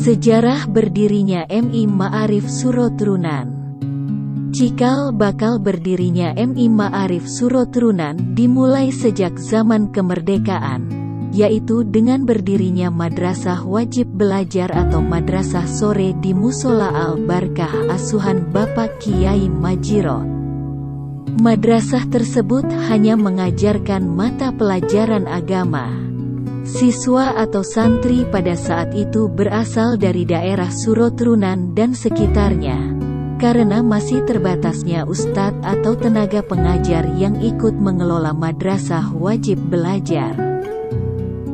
Sejarah berdirinya MI Ma'arif Suroturunan. Cikal bakal berdirinya MI Ma'arif Suroturunan dimulai sejak zaman kemerdekaan, yaitu dengan berdirinya Madrasah Wajib Belajar atau Madrasah Sore di Musola Al-Barkah asuhan Bapak Kiai Majiro. Madrasah tersebut hanya mengajarkan mata pelajaran agama. Siswa atau santri pada saat itu berasal dari daerah Suroturunan dan sekitarnya, karena masih terbatasnya ustadz atau tenaga pengajar yang ikut mengelola madrasah wajib belajar.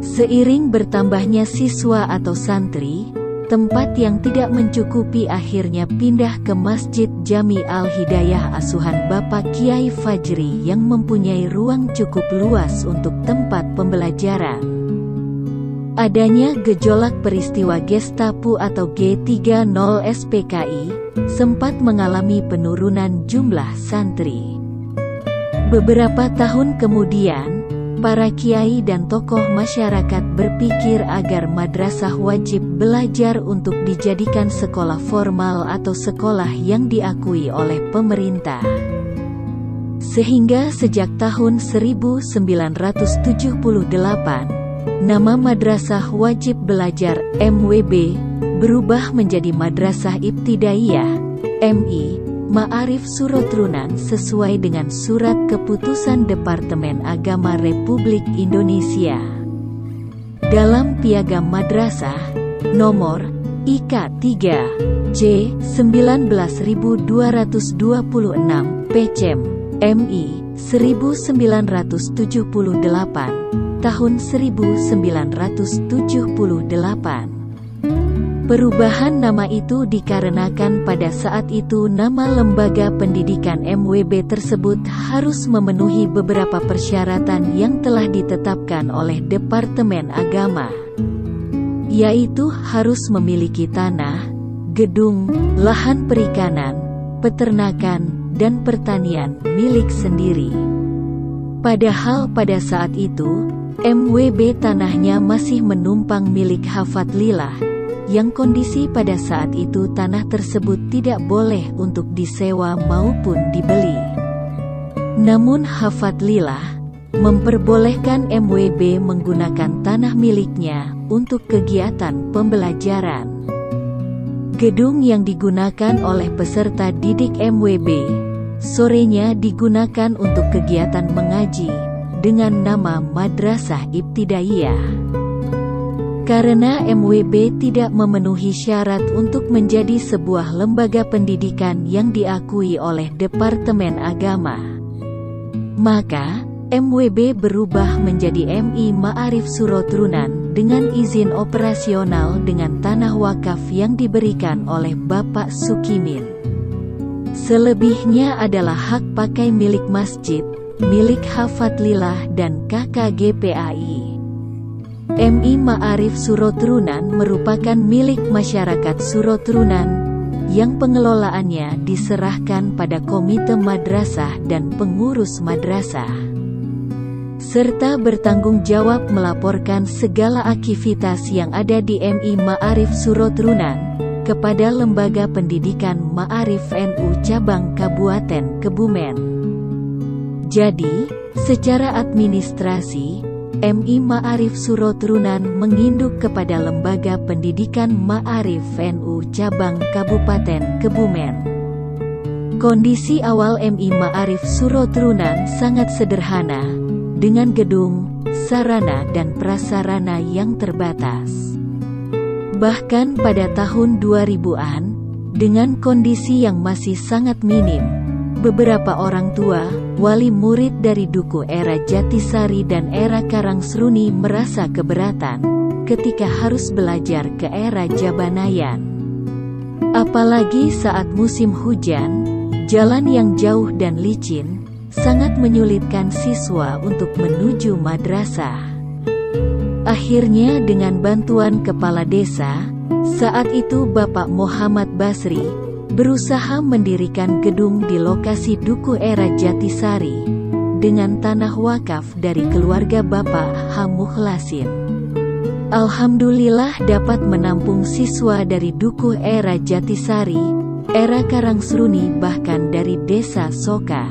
Seiring bertambahnya siswa atau santri, tempat yang tidak mencukupi akhirnya pindah ke Masjid Jami Al-Hidayah asuhan Bapak Kiai Fajri yang mempunyai ruang cukup luas untuk tempat pembelajaran. Adanya gejolak peristiwa Gestapo atau G30 SPKI, sempat mengalami penurunan jumlah santri. Beberapa tahun kemudian, para kiai dan tokoh masyarakat berpikir agar madrasah wajib belajar untuk dijadikan sekolah formal atau sekolah yang diakui oleh pemerintah. Sehingga sejak tahun 1978, nama Madrasah Wajib Belajar (MWB) berubah menjadi Madrasah Ibtidaiyah (MI) Ma'arif Suroturunan sesuai dengan Surat Keputusan Departemen Agama Republik Indonesia. Dalam Piagam Madrasah Nomor IK 3 J 19226 Pcm MI 1978 tahun 1978. Perubahan nama itu dikarenakan pada saat itu nama lembaga pendidikan MWB tersebut harus memenuhi beberapa persyaratan yang telah ditetapkan oleh Departemen Agama, yaitu harus memiliki tanah, gedung, lahan perikanan, peternakan, dan pertanian milik sendiri. Padahal pada saat itu, MWB tanahnya masih menumpang milik Hafadlillah, yang kondisi pada saat itu tanah tersebut tidak boleh untuk disewa maupun dibeli. Namun Hafadlillah memperbolehkan MWB menggunakan tanah miliknya untuk kegiatan pembelajaran. Gedung yang digunakan oleh peserta didik MWB, sorenya digunakan untuk kegiatan mengaji, dengan nama Madrasah Ibtidaiyah. Karena MWB tidak memenuhi syarat untuk menjadi sebuah lembaga pendidikan yang diakui oleh Departemen Agama, maka MWB berubah menjadi MI Ma'arif Suroturunan dengan izin operasional dengan tanah wakaf yang diberikan oleh Bapak Sukimin. Selebihnya adalah hak pakai milik masjid, milik Hafadlillah dan KKGPAI. MI Ma'arif Suroturunan merupakan milik masyarakat Suroturunan, yang pengelolaannya diserahkan pada komite madrasah dan pengurus madrasah, serta bertanggung jawab melaporkan segala aktivitas yang ada di MI Ma'arif Suroturunan kepada Lembaga Pendidikan Ma'arif NU Cabang Kabupaten Kebumen. Jadi, secara administrasi, MI Ma'arif Suroturunan menginduk kepada Lembaga Pendidikan Ma'arif NU Cabang Kabupaten Kebumen. Kondisi awal MI Ma'arif Suroturunan sangat sederhana, dengan gedung, sarana dan prasarana yang terbatas. Bahkan pada tahun 2000-an, dengan kondisi yang masih sangat minim, beberapa orang tua, wali murid dari Duku Era Jatisari dan Era Karangseruni merasa keberatan ketika harus belajar ke Era Jabanayan. Apalagi saat musim hujan, jalan yang jauh dan licin sangat menyulitkan siswa untuk menuju madrasah. Akhirnya dengan bantuan kepala desa, saat itu Bapak Muhammad Basri, berusaha mendirikan gedung di lokasi Duku Era Jatisari, dengan tanah wakaf dari keluarga Bapak H. Mukhlasin. Alhamdulillah dapat menampung siswa dari Dukuh era Jatisari, era Karangseruni bahkan dari Desa Soka.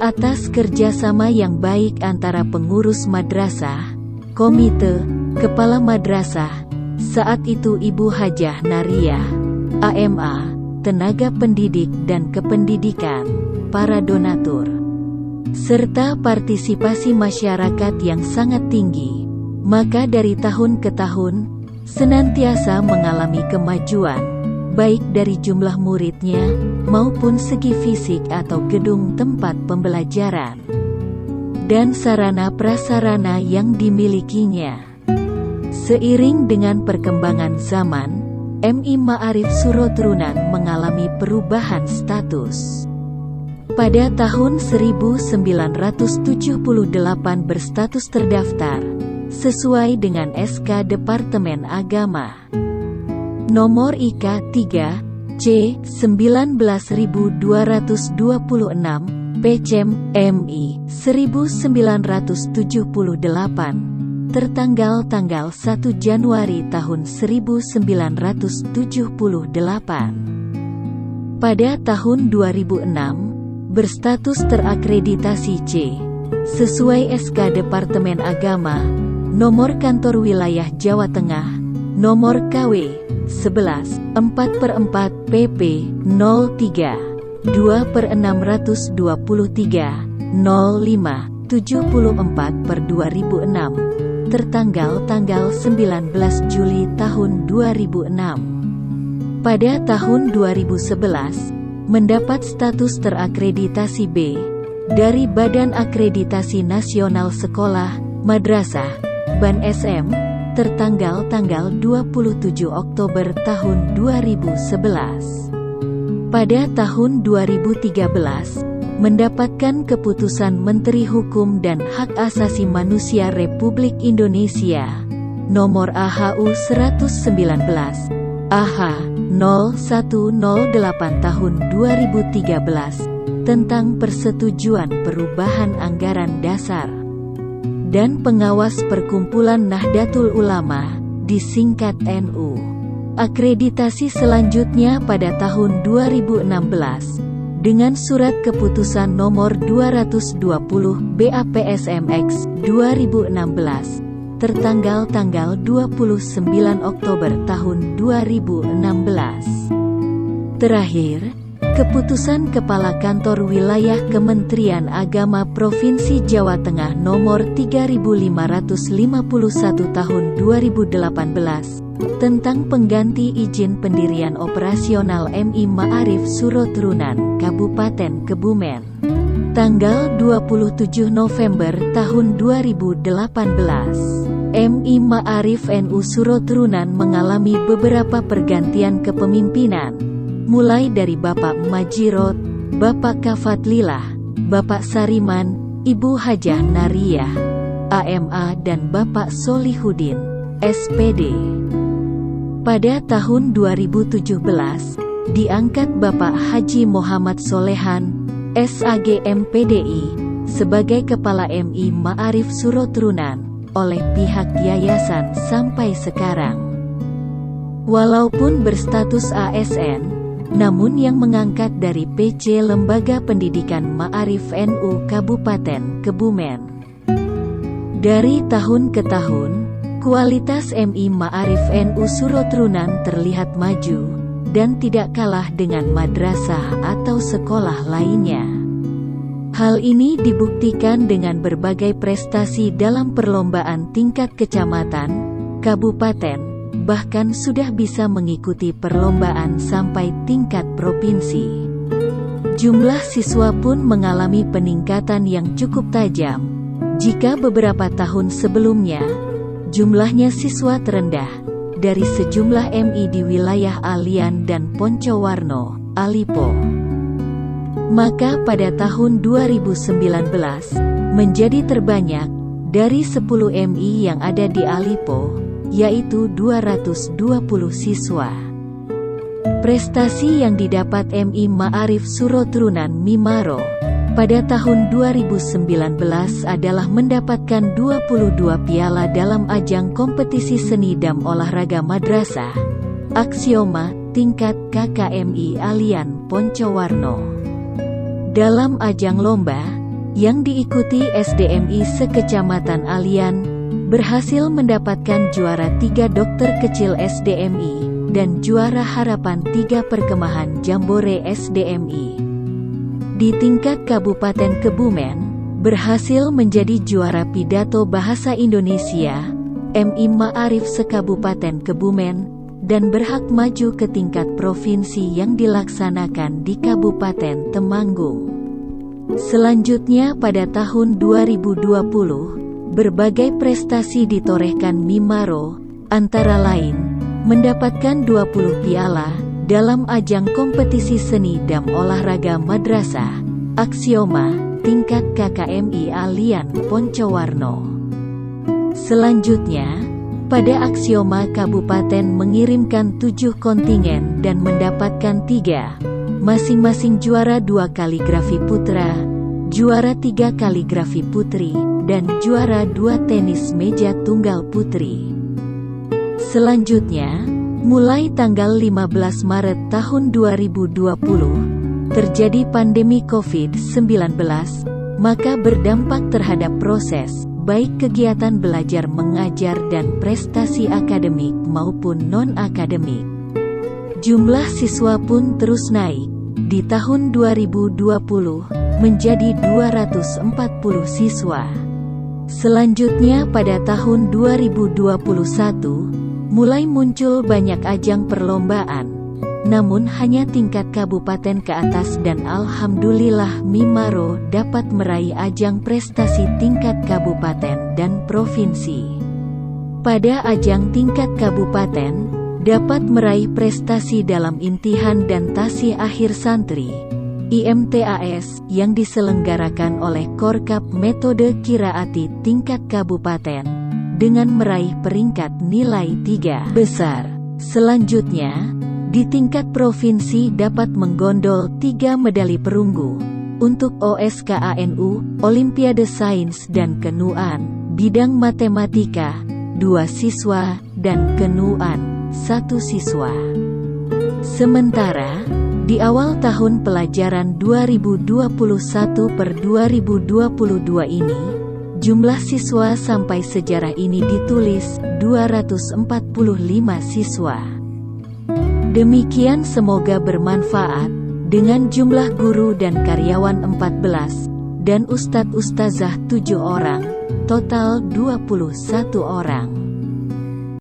Atas kerjasama yang baik antara pengurus madrasah, komite, kepala madrasah, saat itu Ibu Hajah Nariyah, AMA, tenaga pendidik dan kependidikan, para donatur, serta partisipasi masyarakat yang sangat tinggi, maka dari tahun ke tahun, senantiasa mengalami kemajuan, baik dari jumlah muridnya, maupun segi fisik atau gedung tempat pembelajaran, dan sarana prasarana yang dimilikinya. Seiring dengan perkembangan zaman, MI Ma'arif Suroturunan mengalami perubahan status. Pada tahun 1978 berstatus terdaftar, sesuai dengan SK Departemen Agama Nomor IK 3 C 19226 Pecem MI 1978 tertanggal tanggal 1 Januari tahun 1978. Pada tahun 2006 berstatus terakreditasi C sesuai SK Departemen Agama Nomor Kantor Wilayah Jawa Tengah, Nomor KW 11/4/4 PP 03 2/623 05 74/2006 tertanggal tanggal 19 Juli tahun 2006. Pada tahun 2011 mendapat status terakreditasi B dari Badan Akreditasi Nasional Sekolah, Madrasah, Ban SM, tertanggal tanggal 27 Oktober tahun 2011. Pada tahun 2013, mendapatkan keputusan Menteri Hukum dan Hak Asasi Manusia Republik Indonesia, nomor AHU 119, AH 0108 tahun 2013, tentang persetujuan perubahan anggaran dasar dan pengawas Perkumpulan Nahdlatul Ulama, disingkat NU. Akreditasi selanjutnya pada tahun 2016, dengan Surat Keputusan Nomor 220 BAPSMX 2016, tertanggal tanggal 29 Oktober tahun 2016. Terakhir, Keputusan Kepala Kantor Wilayah Kementerian Agama Provinsi Jawa Tengah Nomor 3551 Tahun 2018 tentang pengganti izin pendirian operasional MI Ma'arif Suroturunan Kabupaten Kebumen. Tanggal 27 November tahun 2018. MI Ma'arif NU Suroturunan mengalami beberapa pergantian kepemimpinan, mulai dari Bapak Majirot, Bapak Kafatlilah, Bapak Sariman, Ibu Hajah Nariyah, AMA dan Bapak Solihudin, SPD. Pada tahun 2017, diangkat Bapak Haji Muhammad Solehan, SAG MPDI, sebagai Kepala MI Ma'arif Suroturunan, oleh pihak yayasan sampai sekarang. Walaupun berstatus ASN, namun yang mengangkat dari PC Lembaga Pendidikan Ma'arif NU Kabupaten Kebumen. Dari tahun ke tahun, kualitas MI Ma'arif NU Suroturunan terlihat maju, dan tidak kalah dengan madrasah atau sekolah lainnya. Hal ini dibuktikan dengan berbagai prestasi dalam perlombaan tingkat kecamatan, kabupaten, bahkan sudah bisa mengikuti perlombaan sampai tingkat provinsi. Jumlah siswa pun mengalami peningkatan yang cukup tajam. Jika beberapa tahun sebelumnya, jumlahnya siswa terendah dari sejumlah MI di wilayah Alian dan Poncowarno, Alipo, maka pada tahun 2019, menjadi terbanyak dari 10 MI yang ada di Alipo, yaitu 220 siswa. Prestasi yang didapat MI Ma'arif Suroturunan Mimaro pada tahun 2019 adalah mendapatkan 22 piala dalam ajang kompetisi seni dan olahraga madrasah Aksioma tingkat KKMI Alian Poncowarno. Dalam ajang lomba yang diikuti SDMI sekecamatan Alian, berhasil mendapatkan juara 3 dokter kecil SDMI dan juara harapan 3 perkemahan Jambore SDMI. Di tingkat Kabupaten Kebumen, berhasil menjadi juara pidato bahasa Indonesia MI Ma'arif se-Kabupaten Kebumen, dan berhak maju ke tingkat provinsi yang dilaksanakan di Kabupaten Temanggung. Selanjutnya pada tahun 2020, berbagai prestasi ditorehkan Mimaro, antara lain, mendapatkan 20 piala, dalam ajang kompetisi seni dan olahraga madrasah Aksioma tingkat KKMI Alian Poncowarno. Selanjutnya, pada Aksioma Kabupaten mengirimkan 7 kontingen dan mendapatkan 3, masing-masing juara 2 kaligrafi putra, juara 3 kaligrafi putri, dan juara 2 tenis meja tunggal putri. Selanjutnya, mulai tanggal 15 Maret tahun 2020, terjadi pandemi COVID-19, maka berdampak terhadap proses, baik kegiatan belajar mengajar dan prestasi akademik maupun non-akademik. Jumlah siswa pun terus naik, di tahun 2020, menjadi 240 siswa. Selanjutnya pada tahun 2021, mulai muncul banyak ajang perlombaan, namun hanya tingkat kabupaten ke atas dan alhamdulillah Mimaro dapat meraih ajang prestasi tingkat kabupaten dan provinsi. Pada ajang tingkat kabupaten, dapat meraih prestasi dalam intihan dan tasi akhir santri, IMTAS, yang diselenggarakan oleh Korkap Metode Kiraati tingkat kabupaten, dengan meraih peringkat nilai 3 besar. Selanjutnya, di tingkat provinsi dapat menggondol 3 medali perunggu, untuk OSKANU, Olimpiade Sains dan Kenuan, bidang matematika, 2 siswa, dan Kenuan, 1 siswa. Sementara, di awal tahun pelajaran 2021/2022 ini, jumlah siswa sampai sejarah ini ditulis 245 siswa. Demikian, semoga bermanfaat, dengan jumlah guru dan karyawan 14, dan ustadz ustazah 7 orang, total 21 orang.